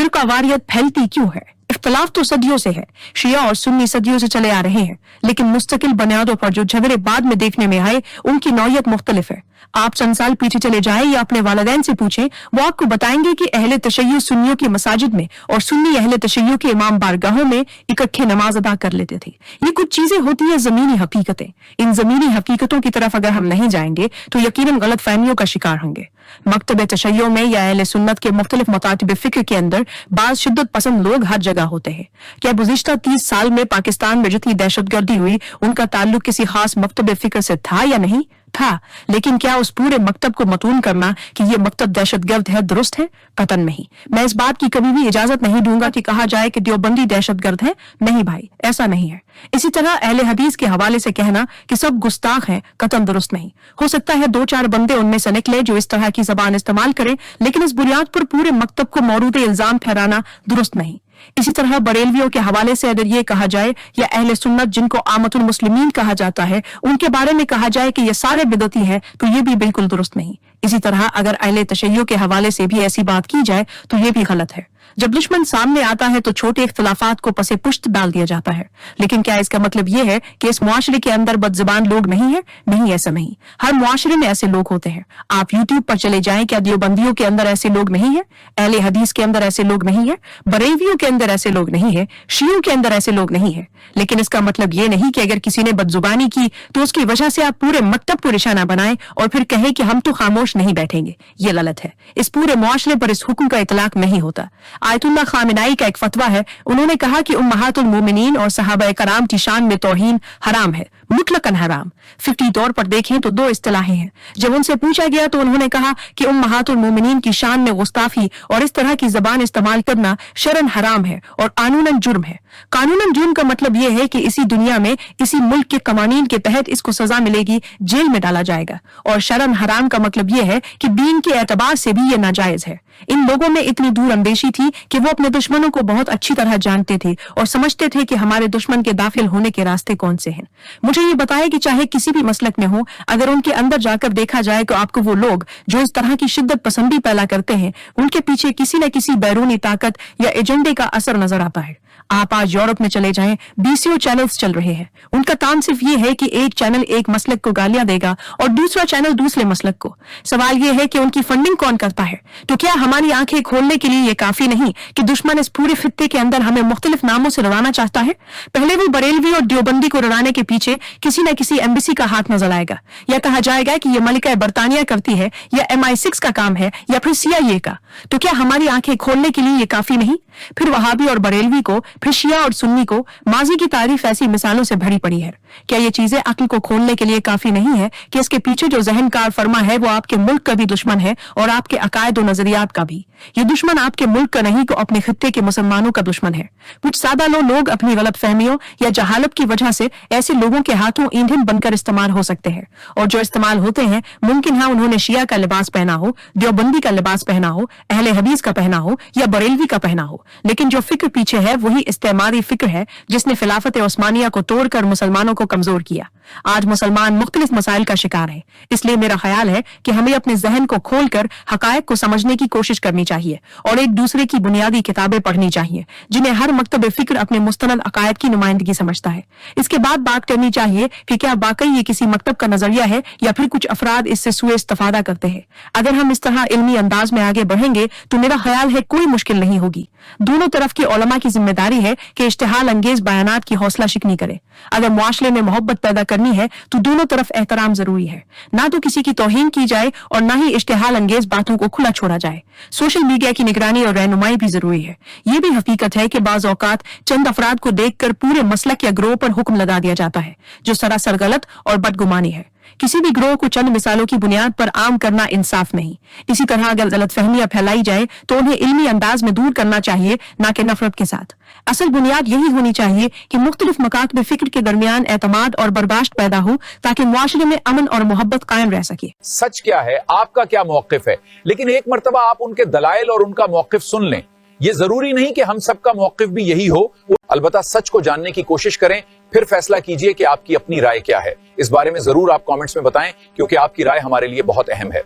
फिरकावारियत फैलती क्यों है? इख्तलाफ तो सदियों से है, शिया और सुन्नी सदियों से चले आ रहे हैं, लेकिन मुस्तकिल बुनियादों पर जो झगड़े बाद में देखने में आए उनकी नौयत मुख्तलिफ है। आप चंद साल पीछे चले जाएं या अपने वालिदैन से पूछें, वो आपको बताएंगे कि अहले तशय्युअ सुन्नियों की मसाजिद में और सुन्नी अहले तशय्युअ के इमाम बारगाहों में इकट्ठे नमाज अदा कर लेते थे। ये कुछ चीजें होती हैं जमीनी हकीकतें। इन जमीनी हकीकतों की तरफ अगर हम नहीं जाएंगे तो यकीनन गलत फहमियों का शिकार होंगे। मकतब तशय्युअ में या अहले सुन्नत के मुख्तलिफ मतातिब फिक्र के अंदर बाज शिद्दत पसंद लोग हर जगह होते हैं। क्या गुज़िश्ता 30 साल में पाकिस्तान में जितनी दहशतगर्दी हुई उनका ताल्लुक किसी खास मकतब फिक्र से था या नहीं था? लेकिन क्या उस पूरे मकतब को मतून करना कि ये मकतब दहशतगर्द है दुरुस्त है? कतन नहीं। मैं इस बात की कभी भी इजाजत नहीं दूंगा कि कहा जाए कि देवबंदी दहशतगर्द है। नहीं भाई, ऐसा नहीं है। इसी तरह अहले हदीस के हवाले से कहना कि सब गुस्ताख हैं, कतन दुरुस्त नहीं। हो सकता है 2-4 बंदे उनमें से निकले जो इस तरह की जबान इस्तेमाल करें, लेकिन इस बुनियाद पर पूरे मकतब को मौरूद इल्जाम ठहराना दुरुस्त नहीं। इसी तरह बरेलवियों के हवाले से अगर ये कहा जाए या अहले सुन्नत जिनको आमतुल मुस्लिमीन कहा जाता है उनके बारे में कहा जाए कि ये सारे बिदअती हैं, तो ये भी बिल्कुल दुरुस्त नहीं। इसी तरह अगर अहले तशय्युअ के हवाले से भी ऐसी बात की जाए तो ये भी गलत है। जब दुश्मन सामने आता है तो छोटे इख्तलाफात को पसे पुश्त डाल दिया जाता है, लेकिन क्या इसका मतलब ये है कि इस मुआशरे के अंदर बदजुबान लोग नहीं है? नहीं, ऐसा नहीं। हर मुआशरे में ऐसे लोग होते हैं। आप यूट्यूब पर चले जाएं, क्या देवबंदियों के अंदर ऐसे लोग नहीं है? अहले हदीस के अंदर ऐसे लोग नहीं है? बरेलवियों के अंदर ऐसे लोग नहीं है? शियों के अंदर ऐसे लोग नहीं है? लेकिन इसका मतलब ये नहीं कि अगर किसी ने बदजुबानी की तो उसकी वजह से आप पूरे मकतब को निशाना बनाएं और फिर कहें कि हम तो खामोश नहीं बैठेंगे। ये गलत है। इस पूरे मुआशरे पर इस हुक्म का इतलाक नहीं होता। आयतुल्लाह खामेनाई का एक फतवा है, उन्होंने कहा कि उम्महातुल मोमिनीन और सहाबा कराम की शान में तौहीन हराम है, मुतलकन हराम। फिक्री तौर पर देखें तो 2 इस्तिलाहें हैं। जब उनसे पूछा गया तो उन्होंने कहा कि उम्महातुल मोमिनीन की शान में गुस्ताखी और इस तरह की जबान इस्तेमाल करना शरन हराम है और कानूनन जुर्म है। कानूनन जुर्म का मतलब यह है कि इसी दुनिया में इसी मुल्क के कवानीन के तहत इसको सजा मिलेगी, जेल में डाला जाएगा। और शरन हराम का मतलब यह है कि दीन के एतबार से भी ये नाजायज है। इन लोगों में इतनी दूर अंदेशी थी कि वो अपने दुश्मनों को बहुत अच्छी तरह जानते थे और समझते थे कि हमारे दुश्मन के दाखिल होने के रास्ते कौन से हैं। मुझे ये बताया कि चाहे किसी भी मसलक में हो, अगर उनके अंदर जाकर देखा जाए तो आपको वो लोग जो इस तरह की शिद्दत पसंदी पैदा करते हैं उनके पीछे किसी न किसी बैरूनी ताकत या एजेंडे का असर नजर आता है। आप आज यूरोप में चले जाएं, BCO चैनल्स चल रहे हैं। उनका काम सिर्फ ये है कि एक चैनल एक मसलक को गालियां देगा और दूसरा चैनल दूसरे मसलक को। सवाल ये है कि उनकी फंडिंग कौन करता है? तो क्या हमारी आंखें खोलने के लिए ये काफी नहीं कि दुश्मन इस पूरे खित्ते के अंदर हमें मुख्तलिफ नामों से रवाना चाहता है? पहले वो बरेलवी और देवबंदी को रड़ाने के पीछे किसी न किसी एम्बेसी का हाथ नजर आएगा, या कहा जाएगा कि ये मलिका बरतानिया करती है, या MI6 का काम है, या फिर CIA का। तो क्या हमारी आंखें खोलने के लिए ये काफी नहीं? फिर वहाबी और बरेलवी को, फिर शिया और सुन्नी को माजी की तारीफ ऐसी मिसालों से भरी पड़ी है। क्या ये चीजें अक्ल को खोलने के लिए काफी नहीं है कि इसके पीछे जो जहन कार फरमा है वो आपके मुल्क का भी दुश्मन है और आपके अकायद और नजरियात का भी। ये दुश्मन आपके मुल्क का नहीं तो अपने खित्ते के मुसलमानों का दुश्मन है। कुछ सादा लोग अपनी गलत फहमियों या जहालत की वजह से ऐसे लोगों के हाथों ईंधन बनकर इस्तेमाल हो सकते हैं, और जो इस्तेमाल होते हैं मुमकिन है उन्होंने शिया का लिबास पहना हो, देवबंदी का लिबास पहना हो, अहले हदीस का पहना हो या बरेलवी का पहना हो, लेकिन जो फिक्र पीछे है वही इस्तेमारी फिक्र है जिसने खिलाफत उस्मानिया को तोड़कर मुसलमानों को कमजोर किया। आज मुसलमान मुख्तलिफ मसाइल का शिकार है, इसलिए मेरा ख्याल है कि हमें अपने जहन को खोलकर हकायक को समझने की कोशिश करनी चाहिए और एक दूसरे की बुनियादी किताबें पढ़नी चाहिए जिन्हें हर मकतब फिक्र अपने मुस्तनद अकायद की नुमाइंदगी समझता है। इसके बाद बात करनी चाहिए कि क्या वाकई ये किसी मकतब का नजरिया है या फिर कुछ अफराद इससे सुए इस्तेफादा करते हैं। अगर हम इस तरह इल्मी अंदाज में आगे बढ़ेंगे तो मेरा ख्याल है कोई मुश्किल नहीं होगी। दोनों तरफ के उलमा की जिम्मेदारी है कि इश्तिहाल अंगेज बयानात की हौसला शिकनी करे। अगर मुआशरे में मोहब्बत पैदा करनी है तो दोनों तरफ एहतराम जरूरी है, ना तो किसी की तौहीन की जाए और ना ही इश्तिहाल अंगेज बातों को खुला छोड़ा जाए। सोशल मीडिया की निगरानी और रहनुमाई भी जरूरी है। ये भी हकीकत है कि बाज औकात चंद अफराद को देखकर पूरे मसलक या ग्रोह पर हुक्म लगा दिया जाता है, जो सरासर गलत और बदगुमानी है। किसी भी ग्रोह को चंद मिसालों की बुनियाद पर आम करना इंसाफ नहीं। इसी तरह अगर गलत फहमियां फैलाई जाए तो उन्हें इल्मी अंदाज में दूर करना चाहिए, ना कि नफरत के साथ। असल बुनियाद यही होनी चाहिए कि मुख्तलिफ मकातब फिक्र के दरमियान एतमाद और बर्दाश्त पैदा हो ताकि मुआशरे में अमन और मोहब्बत कायम रह सके। सच क्या है, आपका क्या मौक़िफ़ है, लेकिन एक मर्तबा आप उनके दलाइल और उनका मौक़िफ़ सुन लें। ये जरूरी नहीं कि हम सबका मौक़िफ़ भी यही हो। अलबत्ता सच को जानने की कोशिश करें, फिर फैसला कीजिए कि आपकी अपनी राय क्या है। इस बारे में जरूर आप कमेंट्स में बताएं, क्योंकि आपकी राय हमारे लिए बहुत अहम है।